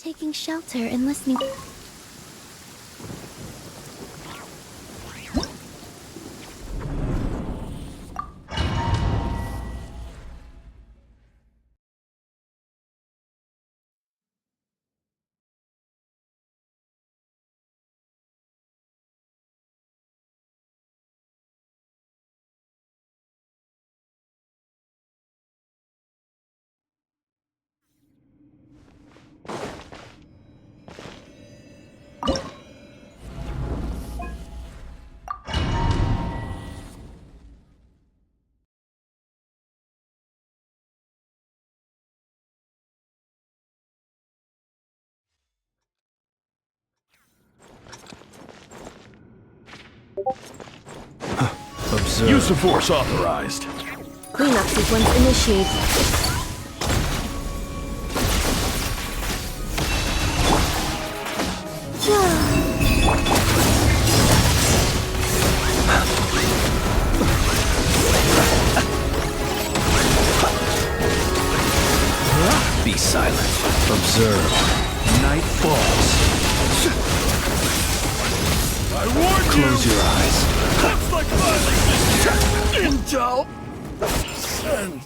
taking shelter and listening. Observe. Use of force authorized. Cleanup sequence initiated. Be silent. Observe. Night falls. I warned you! Close your eyes. That's like violence! Intel! Send!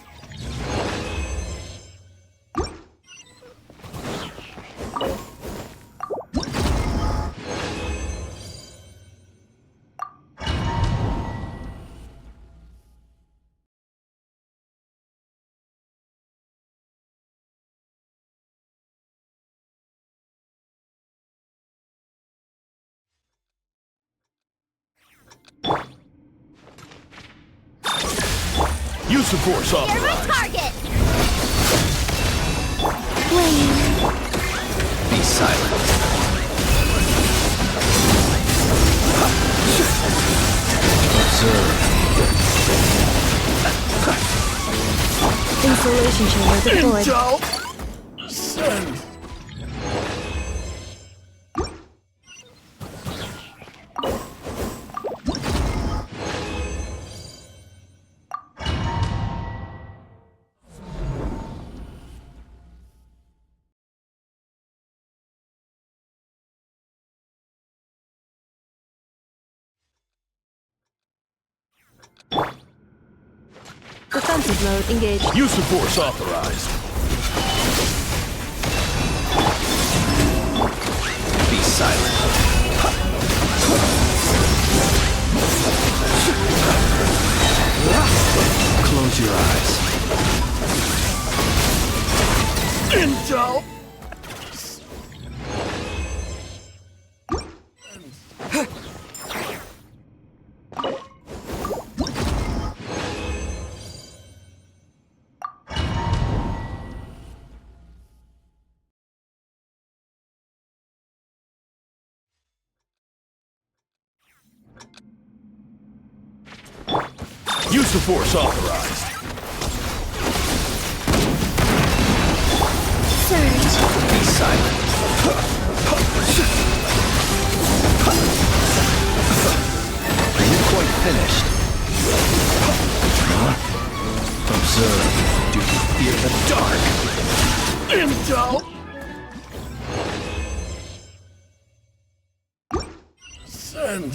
Use of force authorized. You're my target! Flame. Be silent. Observe. Insulation chamber deployed. Intel! Send! Defensive mode engaged. Use of force authorized. Be silent. Close your eyes. Intel! Use of force authorized. Surge. Be silent. Are you quite finished? Huh? Observe. Do you fear the dark? Intel! Send!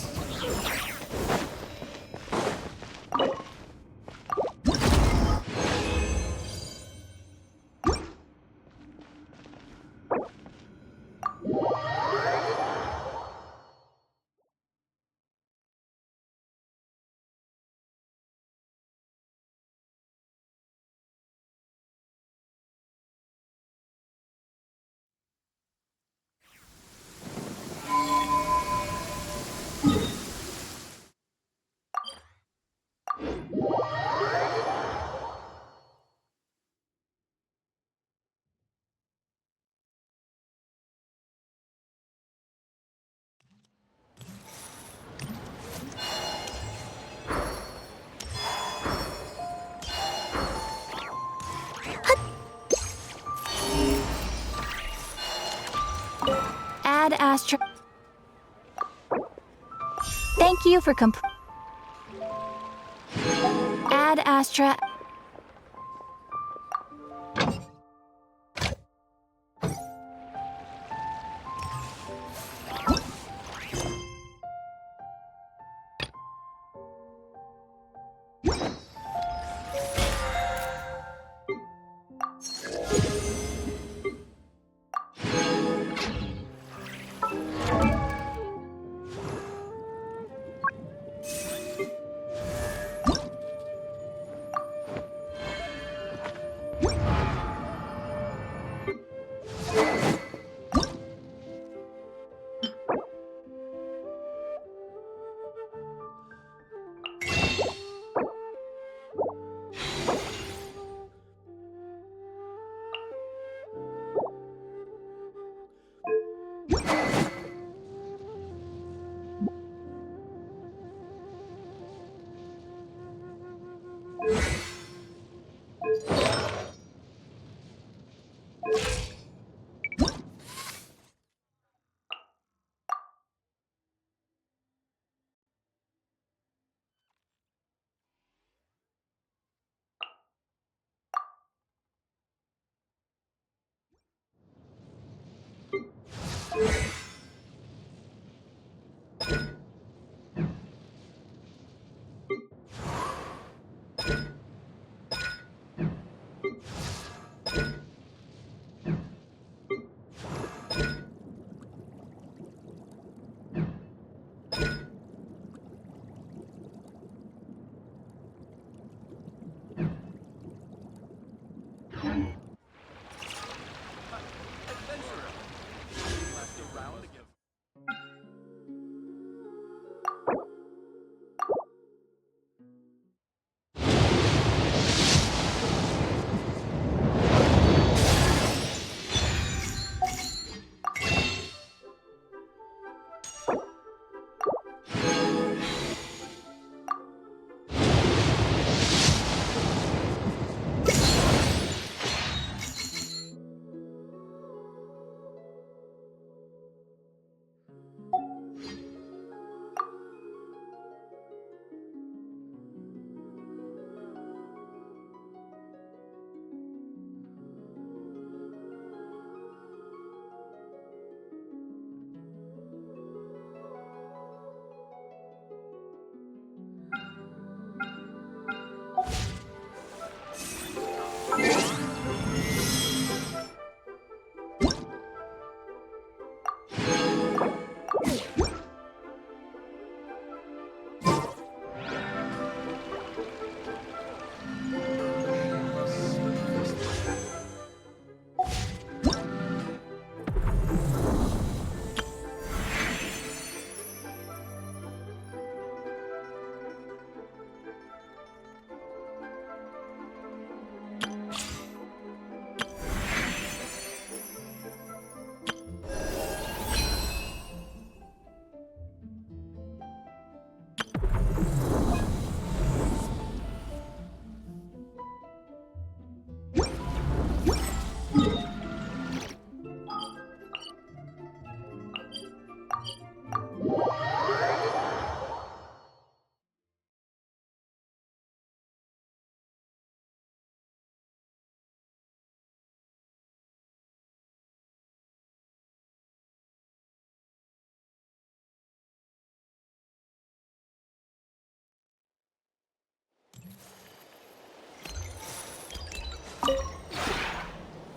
Add Astra. Thank you for Add Astra.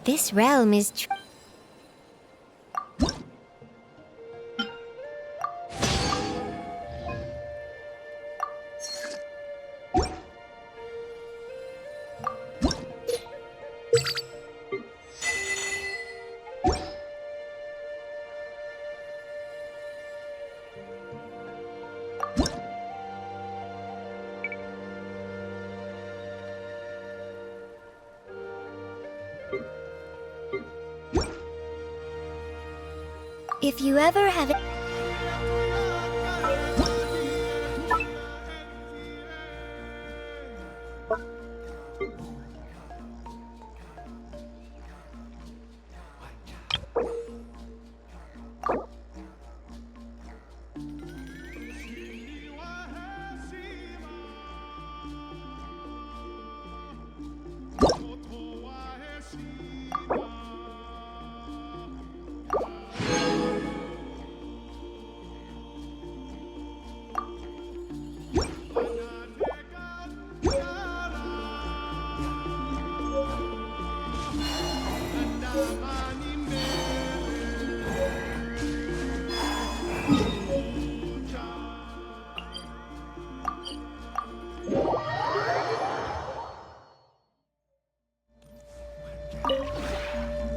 This realm is If you ever have it.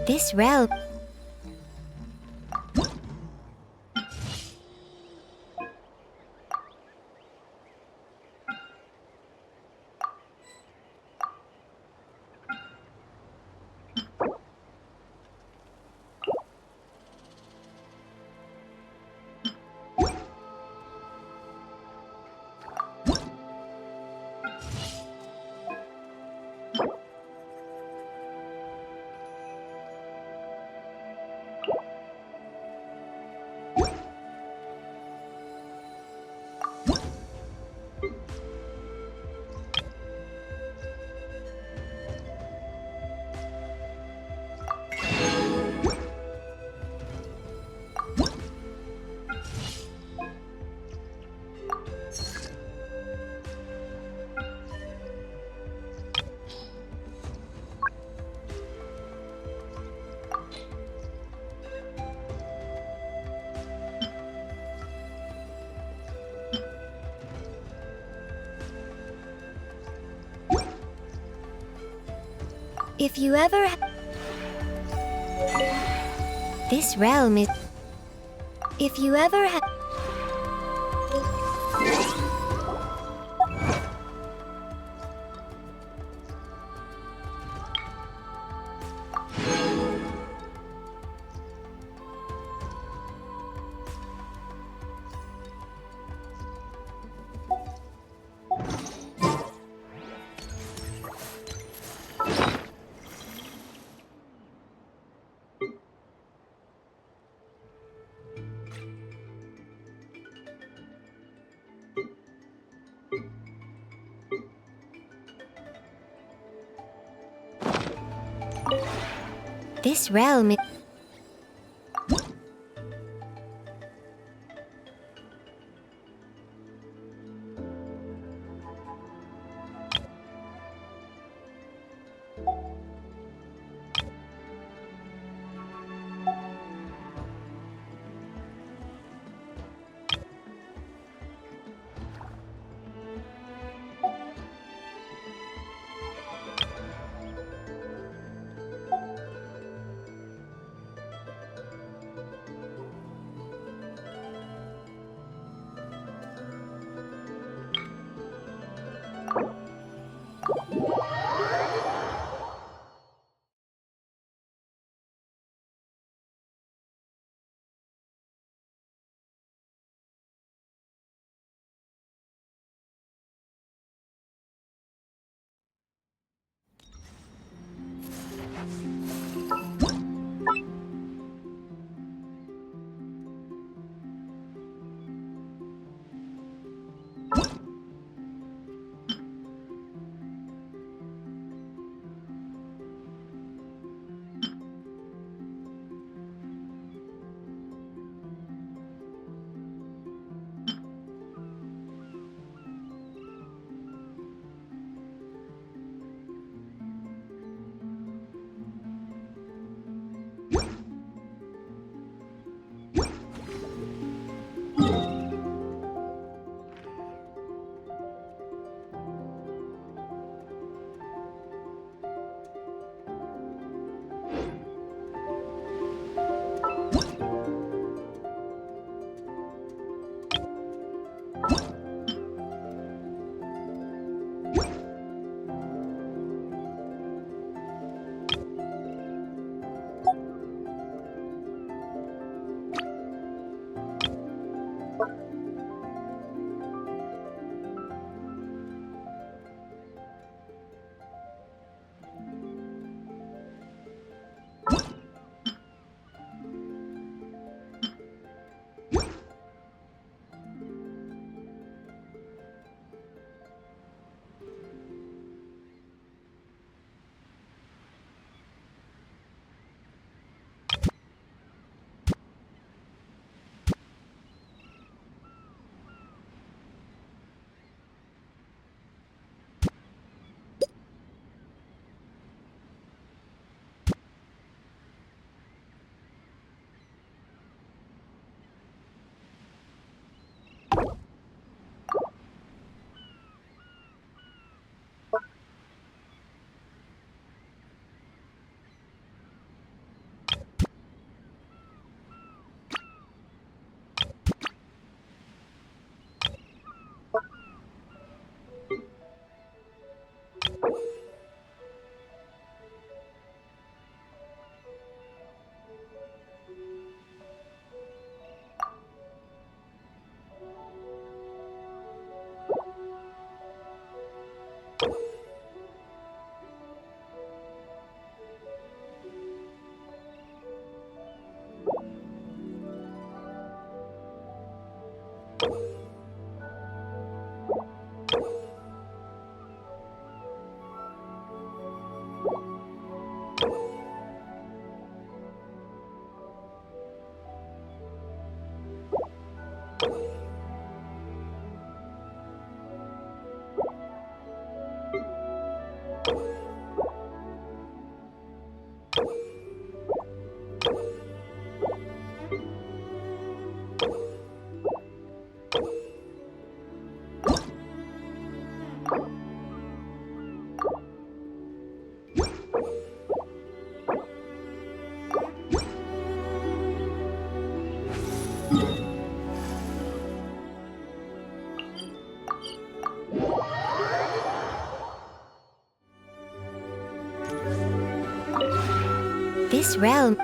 This realm. If you ever This realm is... If you ever have... This realm is... This realm.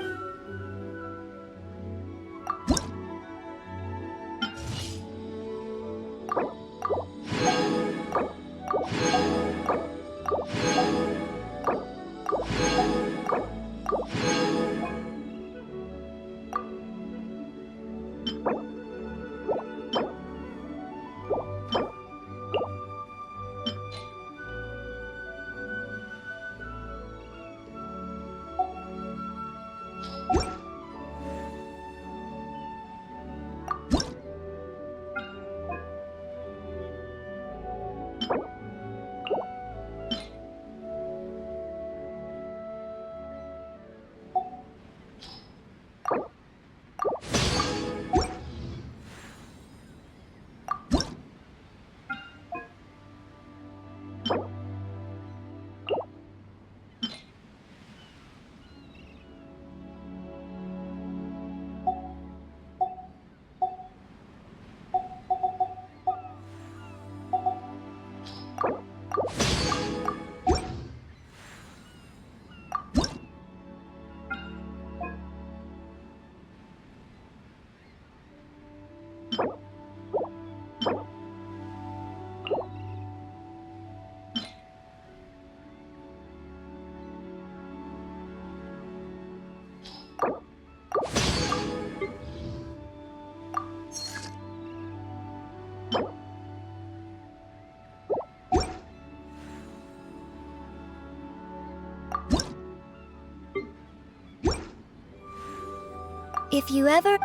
If you ever...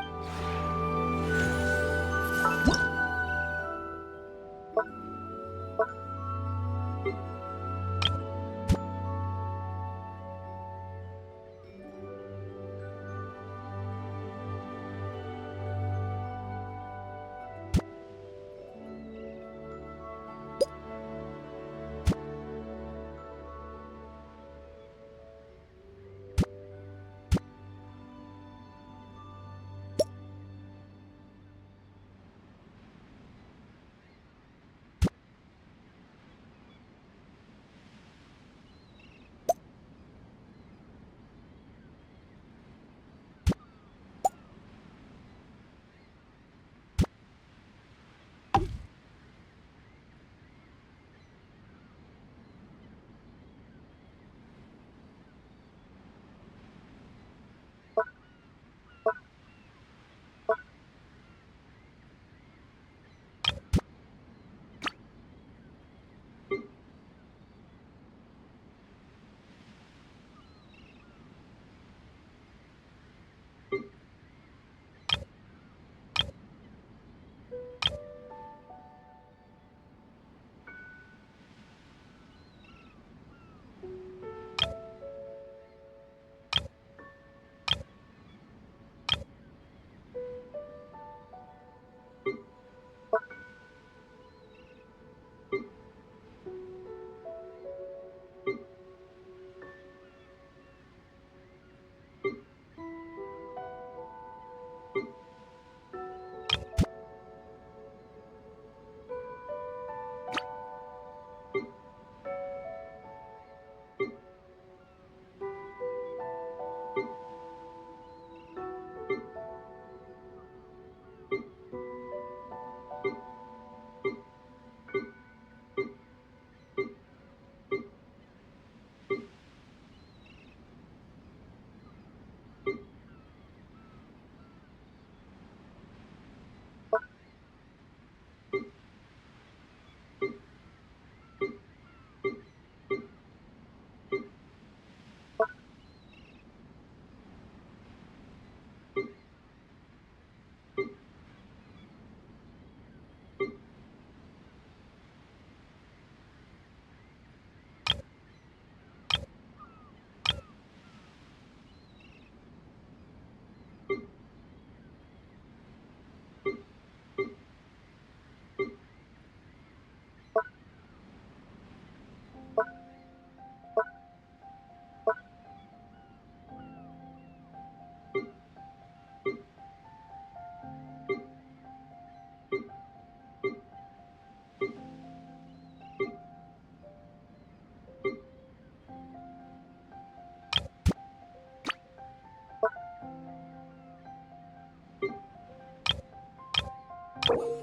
you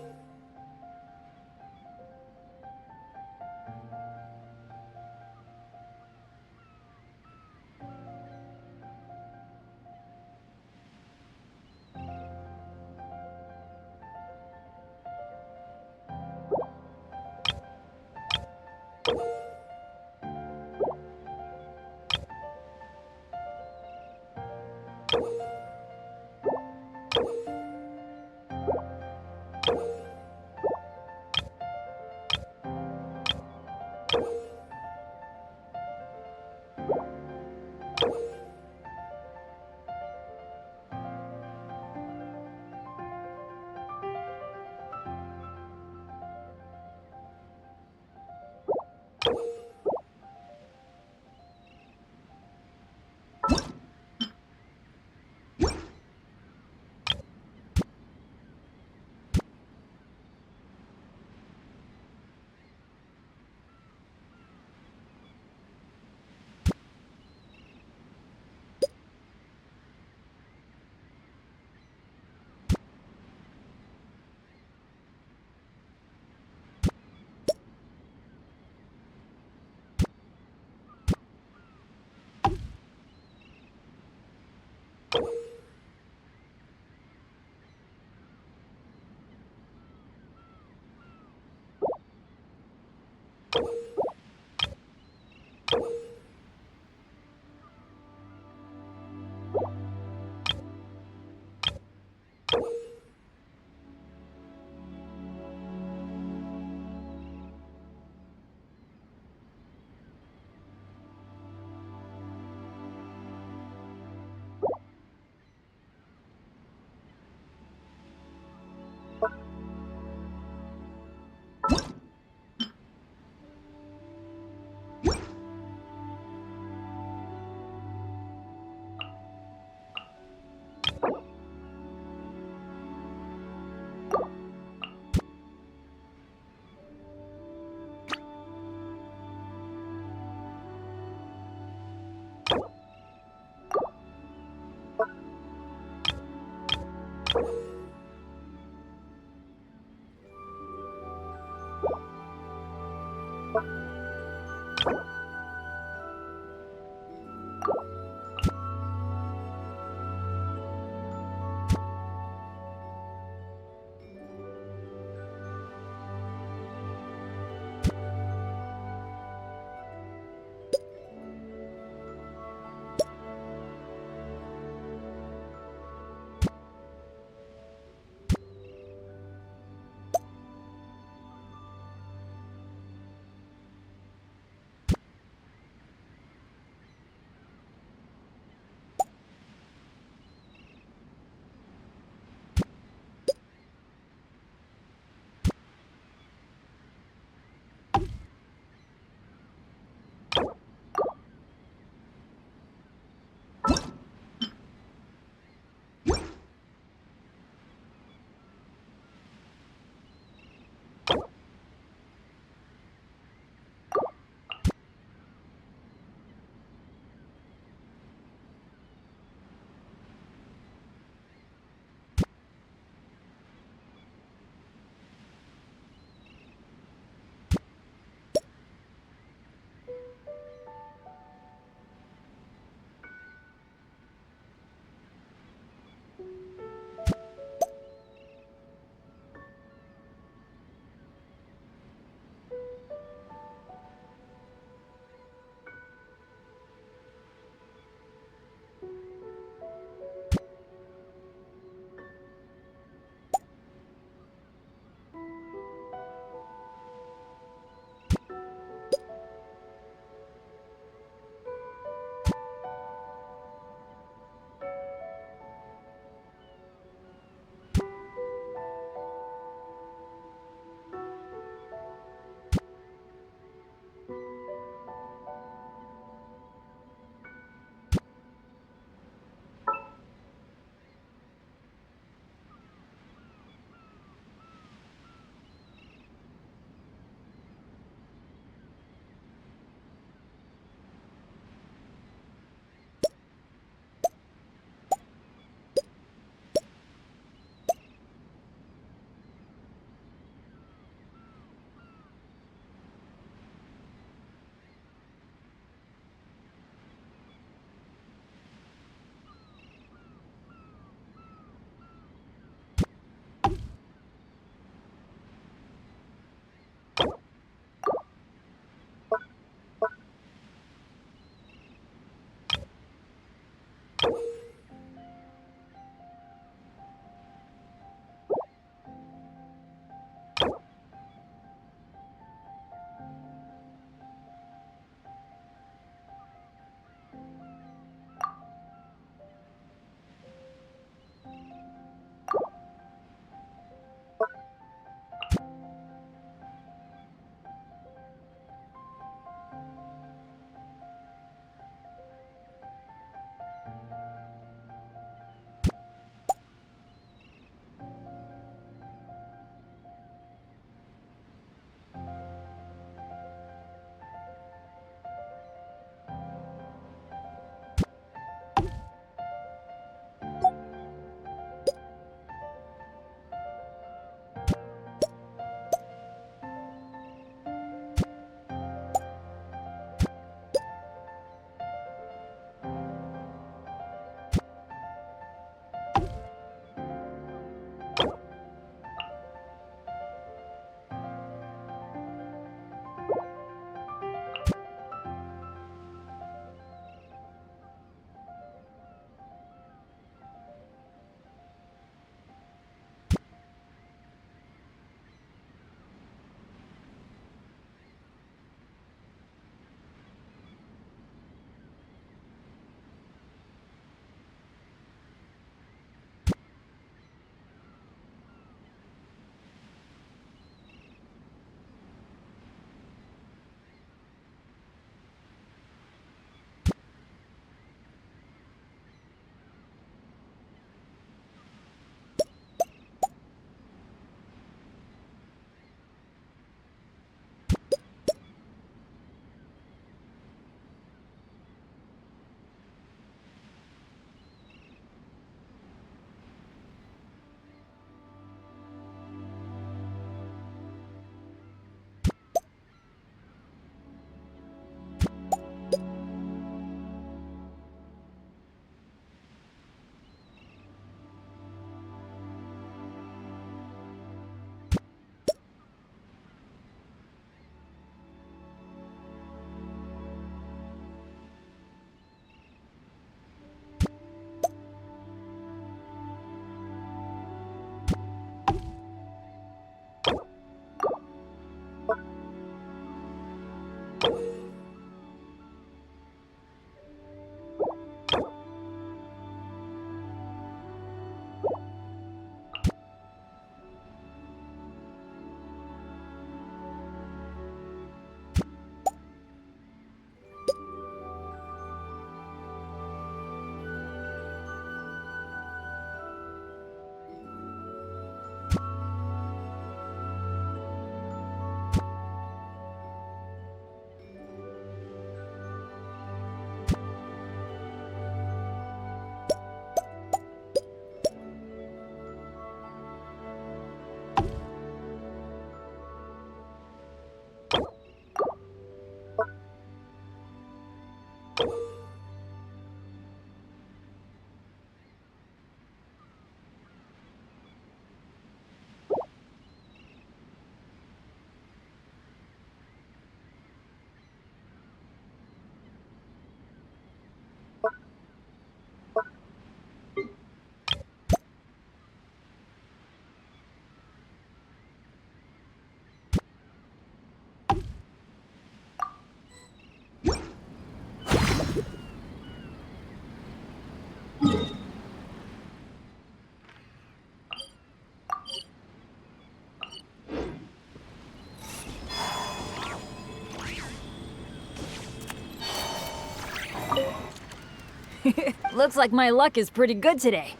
Looks like my luck is pretty good today.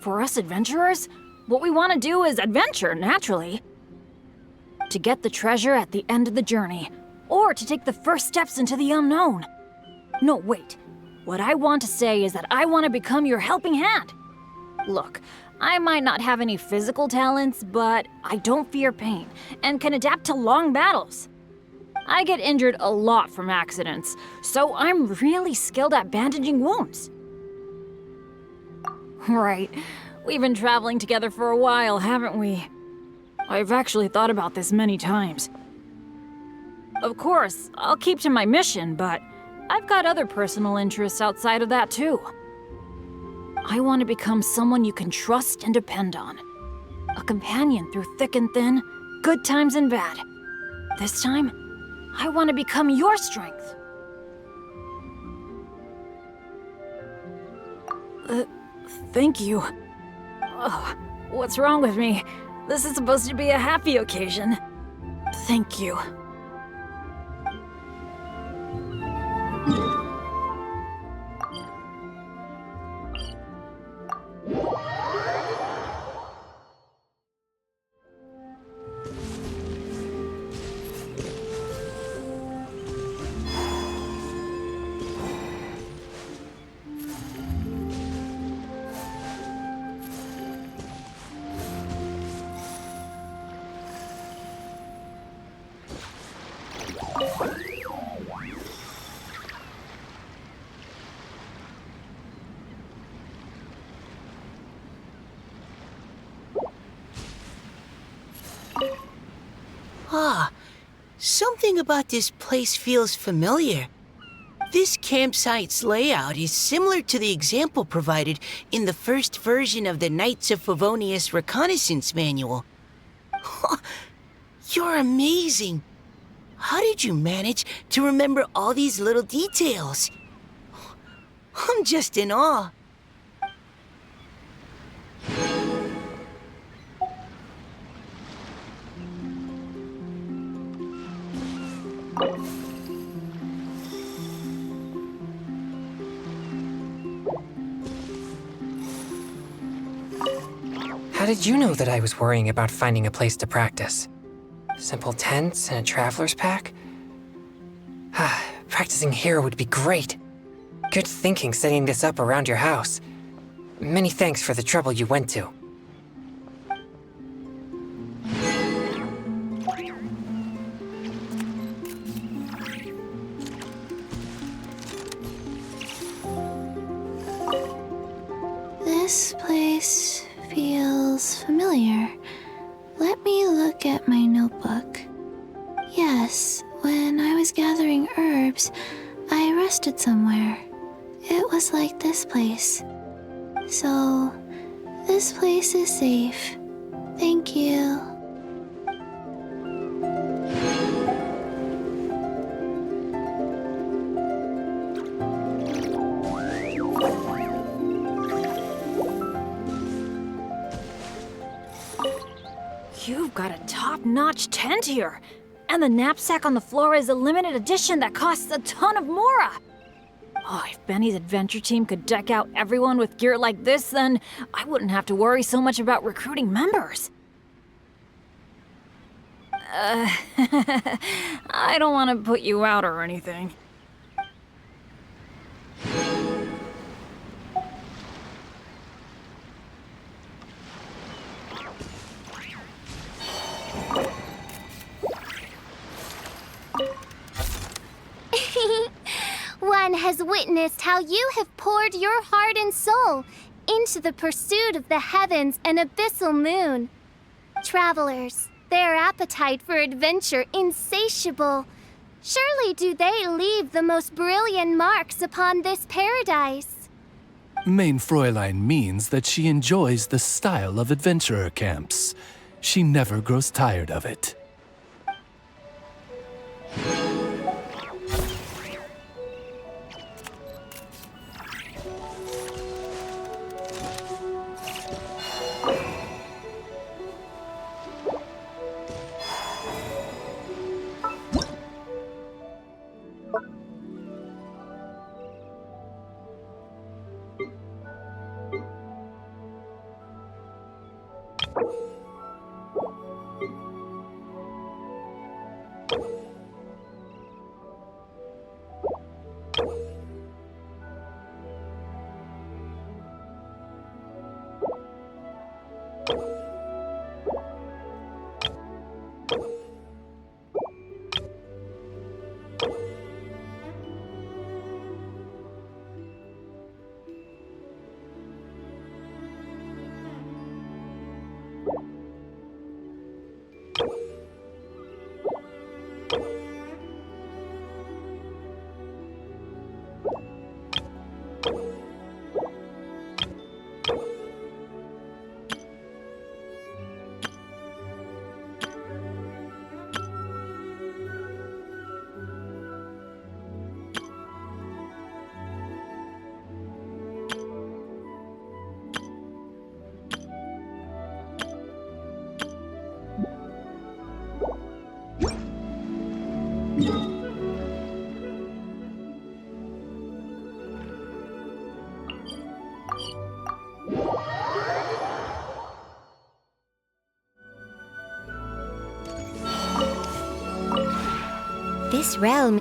For us adventurers, what we want to do is adventure, naturally. To get the treasure at the end of the journey, or to take the first steps into the unknown. No, wait. What I want to say is that I want to become your helping hand. Look, I might not have any physical talents, but I don't fear pain and can adapt to long battles. I get injured a lot from accidents, so I'm really skilled at bandaging wounds. Right. We've been traveling together for a while, haven't we? I've actually thought about this many times. Of course, I'll keep to my mission, but I've got other personal interests outside of that too. I want to become someone you can trust and depend on. A companion through thick and thin, good times and bad. This time, I want to become your strength. Thank you. Oh, what's wrong with me? This is supposed to be a happy occasion. Thank you. Something about this place feels familiar. This campsite's layout is similar to the example provided in the first version of the Knights of Favonius Reconnaissance Manual. You're amazing. How did you manage to remember all these little details? I'm just in awe. How did you know that I was worrying about finding a place to practice? Simple tents and a traveler's pack? Practicing here would be great. Good thinking setting this up around your house. Many thanks for the trouble you went to. This place feels familiar. Let me look at my notebook. Yes, when I was gathering herbs, I rested somewhere. It was like this place. So, this place is safe. Thank you. You've got a top-notch tent here. And the knapsack on the floor is a limited edition that costs a ton of mora. Oh, if Benny's adventure team could deck out everyone with gear like this, then I wouldn't have to worry so much about recruiting members. I don't want to put you out or anything. One has witnessed how you have poured your heart and soul into the pursuit of the heavens and abyssal moon. Travelers, their appetite for adventure insatiable. Surely do they leave the most brilliant marks upon this paradise. Mein Fräulein means that she enjoys the style of adventurer camps. She never grows tired of it. This realm.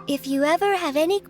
If you ever have any...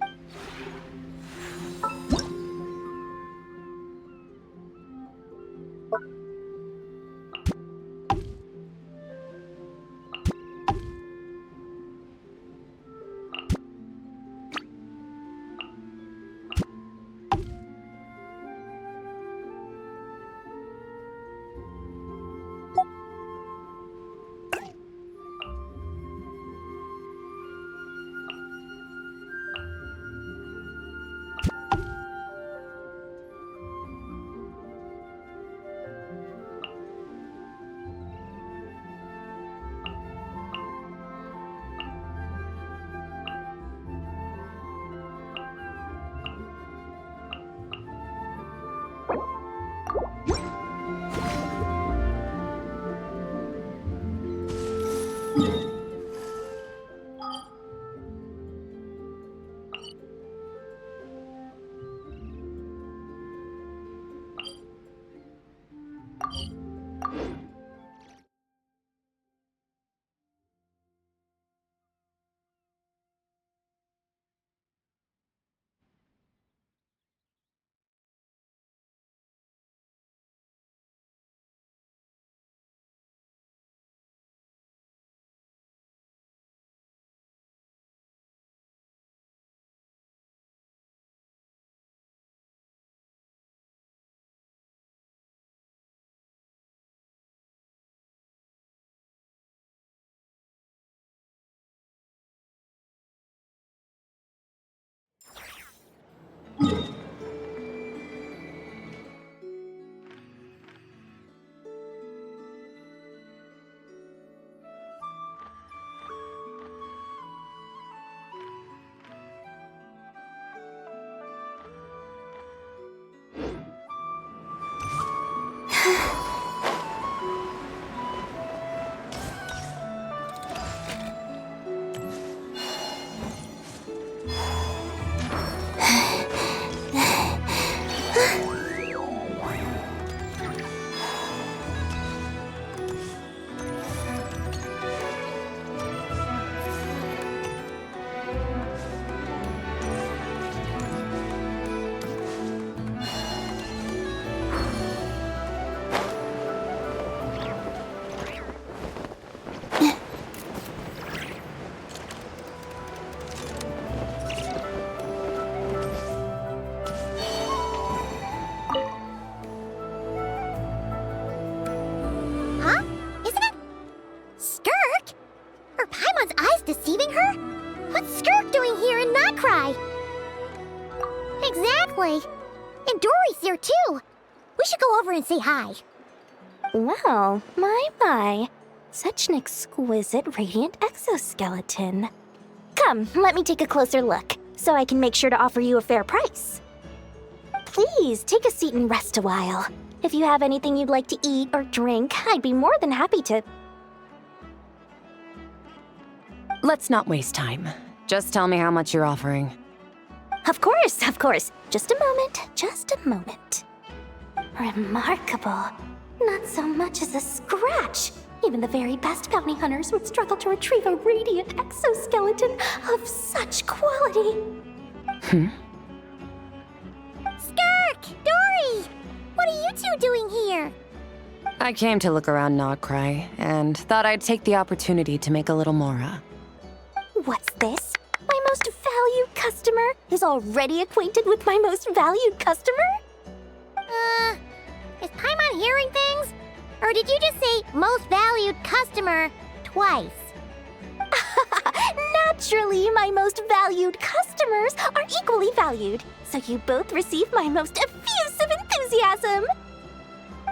deceiving her? What's Skirk doing here in that cry? Exactly. And Dory's here too. We should go over and say hi. Well, my. Such an exquisite radiant exoskeleton. Come, let me take a closer look, so I can make sure to offer you a fair price. Please, take a seat and rest a while. If you have anything you'd like to eat or drink, I'd be more than happy to. Let's not waste time. Just tell me how much you're offering. Of course, of course. Just a moment, just a moment. Remarkable. Not so much as a scratch. Even the very best bounty hunters would struggle to retrieve a radiant exoskeleton of such quality. Skirk! Dory! What are you two doing here? I came to look around Nodcry, and thought I'd take the opportunity to make a little mora. What's this? My most valued customer is already acquainted with my most valued customer? Is Paimon hearing things? Or did you just say most valued customer twice? Naturally, my most valued customers are equally valued, so you both receive my most effusive enthusiasm.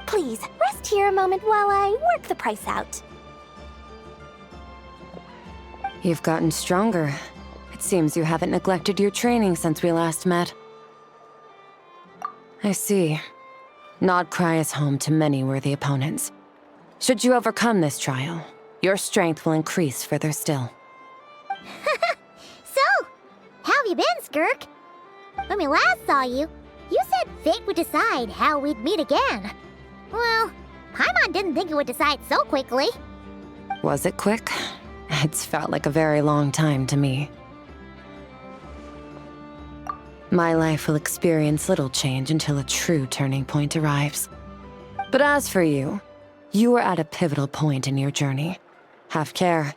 Please, rest here a moment while I work the price out. You've gotten stronger. It seems you haven't neglected your training since we last met. I see. Nodcry is home to many worthy opponents. Should you overcome this trial, your strength will increase further still. So, how have you been, Skirk? When we last saw you, you said fate would decide how we'd meet again. Well, Paimon didn't think it would decide so quickly. Was it quick? It's felt like a very long time to me. My life will experience little change until a true turning point arrives. But as for you, you are at a pivotal point in your journey. Have care.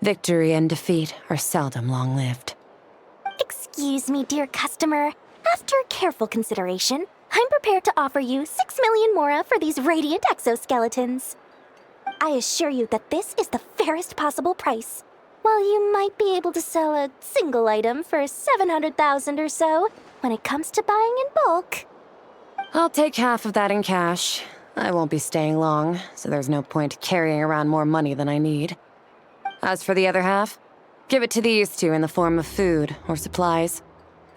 Victory and defeat are seldom long-lived. Excuse me, dear customer. After careful consideration, I'm prepared to offer you 6 million mora for these radiant exoskeletons. I assure you that this is the fairest possible price. While you might be able to sell a single item for 700,000 or so, when it comes to buying in bulk. I'll take half of that in cash. I won't be staying long, so there's no point carrying around more money than I need. As for the other half, give it to these two in the form of food or supplies.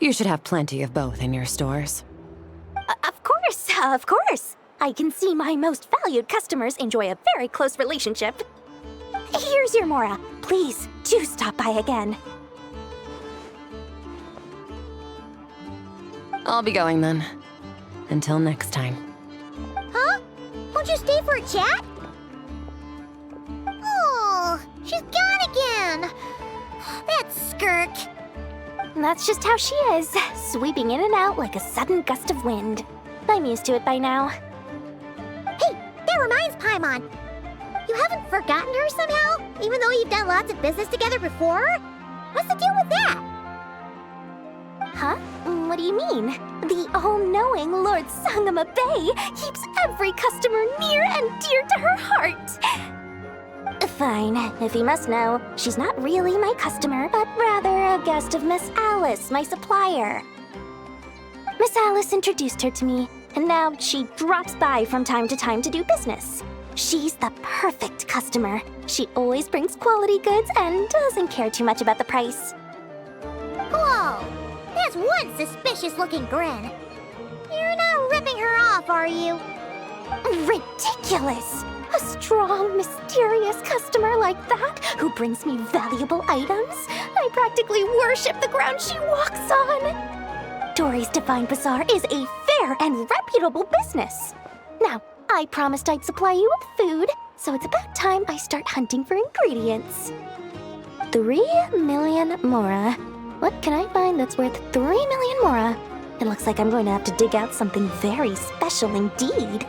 You should have plenty of both in your stores. Of course, of course. I can see my most valued customers enjoy a very close relationship. Here's your mora. Please, do stop by again. I'll be going then. Until next time. Huh? Won't you stay for a chat? Oh, she's gone again. That's Skirk. That's just how she is, sweeping in and out like a sudden gust of wind. I'm used to it by now. Hey, that reminds Paimon. You haven't forgotten her somehow? Even though you've done lots of business together before? What's the deal with that? Huh? What do you mean? The all-knowing Lord Sangama Bay keeps every customer near and dear to her heart. Fine, if you must know, she's not really my customer, but rather a guest of Miss Alice, my supplier. Miss Alice introduced her to me, and now she drops by from time to time to do business. She's the perfect customer. She always brings quality goods and doesn't care too much about the price. Whoa! That's one suspicious-looking grin. You're not ripping her off, are you? Ridiculous! A strong, mysterious customer like that who brings me valuable items? I practically worship the ground she walks on. Dory's Divine Bazaar is a fair and reputable business. Now, I promised I'd supply you with food, so it's about time I start hunting for ingredients. 3 million mora. What can I find that's worth 3 million mora? It looks like I'm going to have to dig out something very special indeed.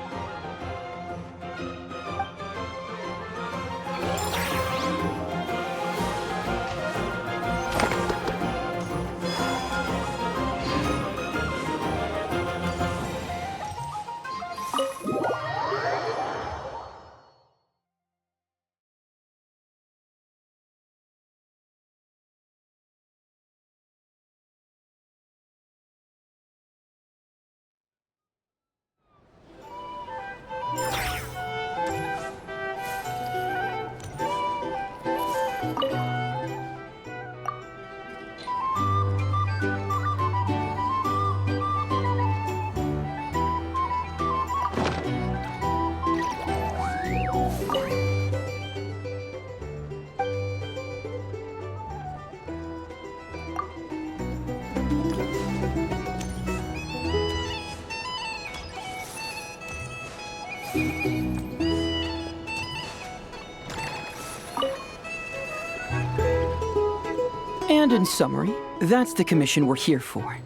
And in summary, that's the commission we're here for.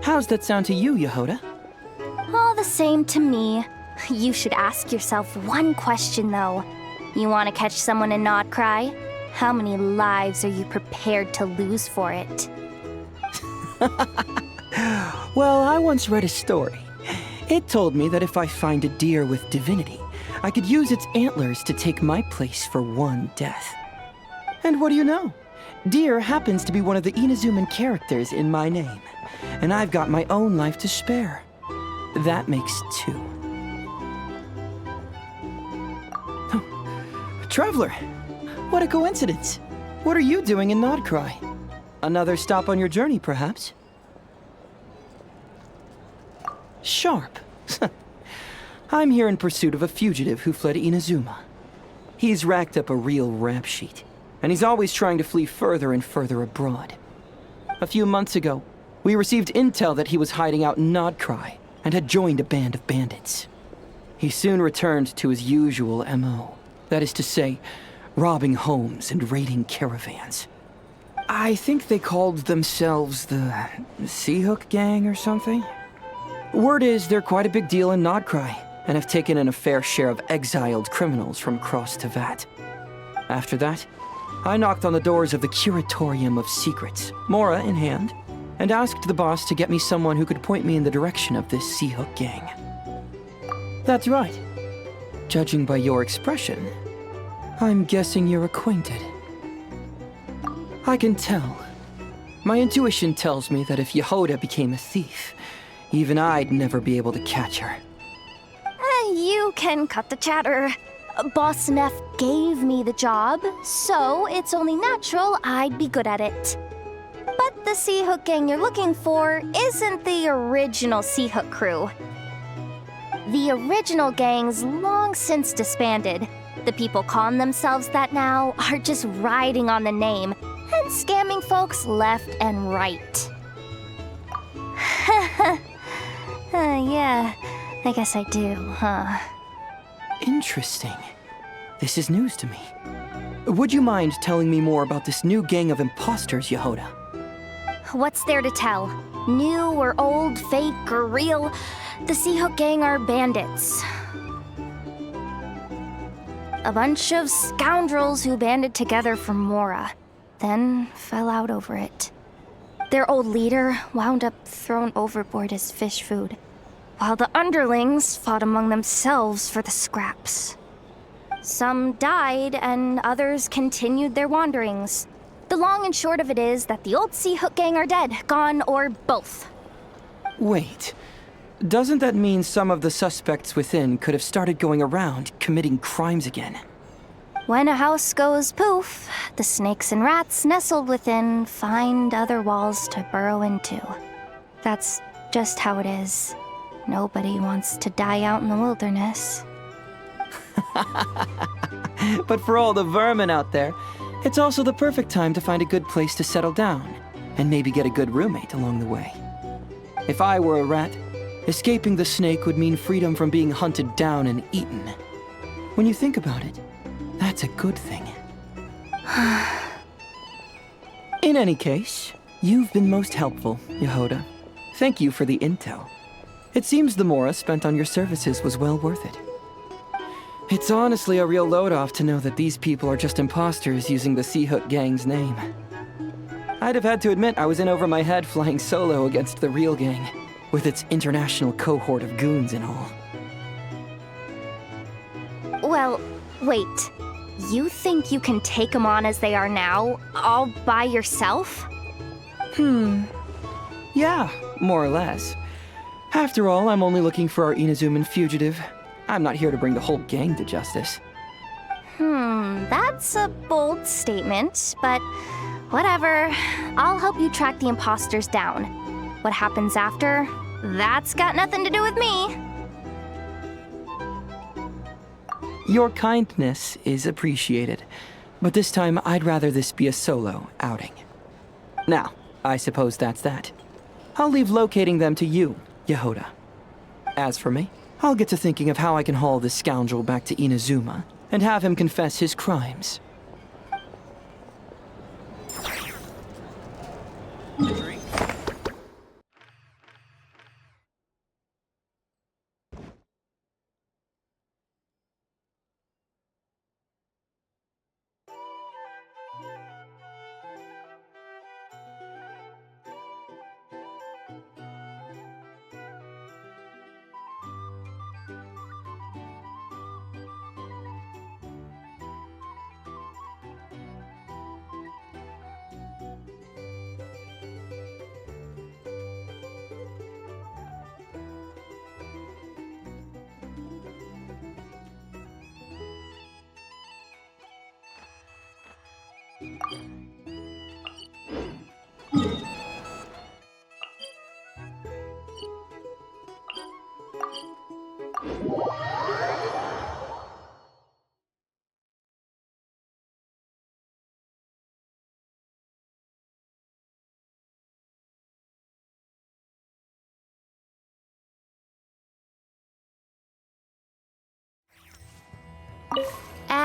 How's that sound to you, Yehoda? All the same to me. You should ask yourself one question, though. You want to catch someone in Nod Cry? How many lives are you prepared to lose for it? Well, I once read a story. It told me that if I find a deer with divinity, I could use its antlers to take my place for one death. And what do you know? Deer happens to be one of the Inazuman characters in my name, and I've got my own life to spare. That makes two. Oh, Traveler, what a coincidence. What are you doing in Nodcry? Another stop on your journey, perhaps? Sharp. I'm here in pursuit of a fugitive who fled Inazuma. He's racked up a real rap sheet, and he's always trying to flee further and further abroad. A few months ago, we received intel that he was hiding out in Nodcry and had joined a band of bandits. He soon returned to his usual MO, that is to say, robbing homes and raiding caravans. I think they called themselves the Seahook Gang or something. Word is they're quite a big deal in Nodcry, and have taken in a fair share of exiled criminals from across Tevat. After that, I knocked on the doors of the Curatorium of Secrets, Mora in hand, and asked the boss to get me someone who could point me in the direction of this Seahook Gang. That's right. Judging by your expression, I'm guessing you're acquainted. I can tell. My intuition tells me that if Yehoda became a thief, even I'd never be able to catch her. You can cut the chatter. Boss Neff gave me the job, so it's only natural I'd be good at it. But the Seahook Gang you're looking for isn't the original Seahook crew. The original gang's long since disbanded. The people calling themselves that now are just riding on the name and scamming folks left and right. Yeah, I guess I do, huh? Interesting. This is news to me. Would you mind telling me more about this new gang of imposters, Yehoda? What's there to tell? New or old, fake or real, the Seahook Gang are bandits. A bunch of scoundrels who banded together for Mora, then fell out over it. Their old leader wound up thrown overboard as fish food, while the underlings fought among themselves for the scraps. Some died, and others continued their wanderings. The long and short of it is that the old Seahook Gang are dead, gone, or both. Wait. Doesn't that mean some of the suspects within could have started going around committing crimes again? When a house goes poof, the snakes and rats nestled within find other walls to burrow into. That's just how it is. Nobody wants to die out in the wilderness. But for all the vermin out there, it's also the perfect time to find a good place to settle down, and maybe get a good roommate along the way. If I were a rat, escaping the snake would mean freedom from being hunted down and eaten. When you think about it, that's a good thing. In any case, you've been most helpful, Yehoda. Thank you for the intel. It seems the Mora spent on your services was well worth it. It's honestly a real load-off to know that these people are just imposters using the Seahook Gang's name. I'd have had to admit I was in over my head flying solo against the real gang, with its international cohort of goons and all. Well, wait. You think you can take them on as they are now, all by yourself? Yeah, more or less. After all, I'm only looking for our Inazuman fugitive. I'm not here to bring the whole gang to justice. That's a bold statement, but whatever. I'll help you track the imposters down. What happens after? That's got nothing to do with me. Your kindness is appreciated, but this time I'd rather this be a solo outing. Now, I suppose that's that. I'll leave locating them to you, Yehoda. As for me, I'll get to thinking of how I can haul this scoundrel back to Inazuma and have him confess his crimes.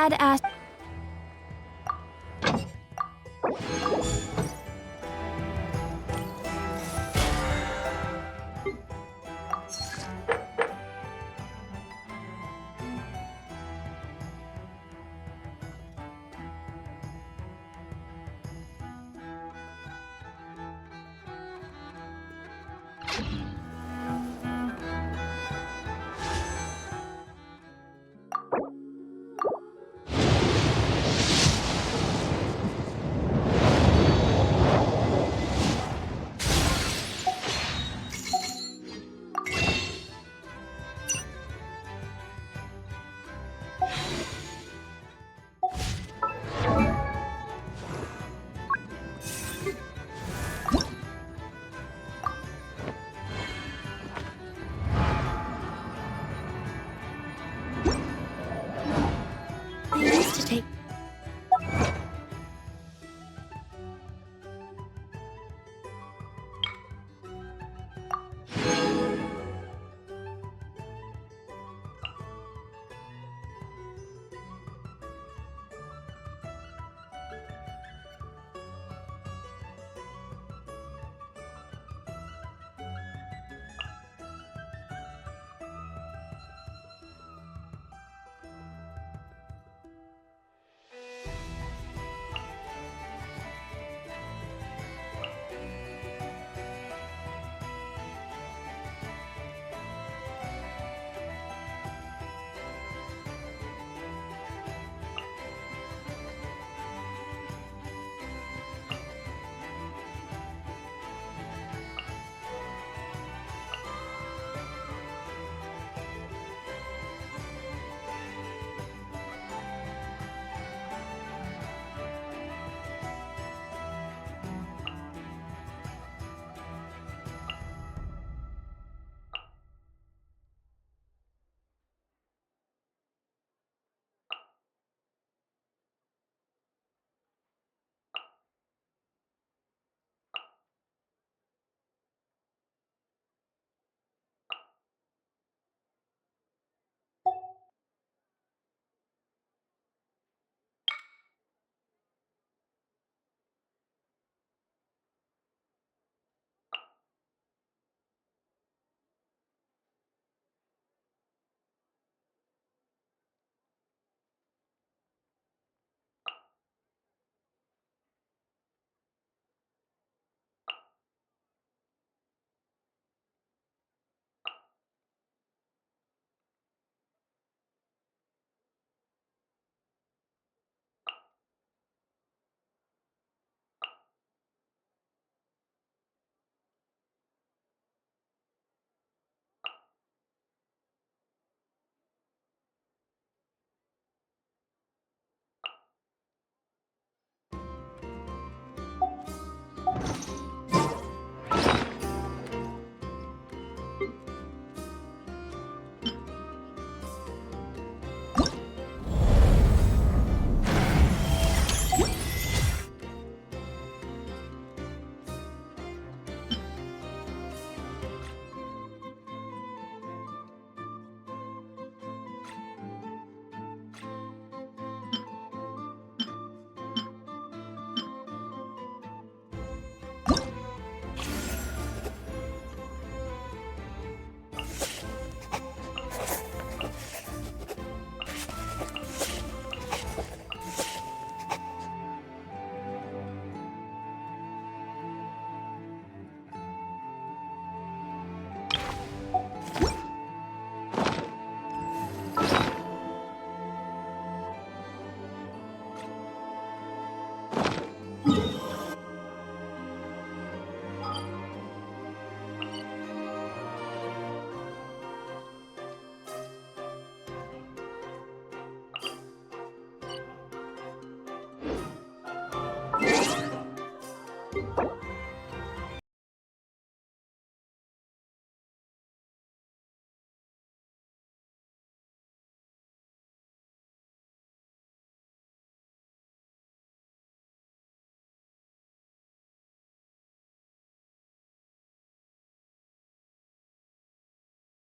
Ad Astra. I used to take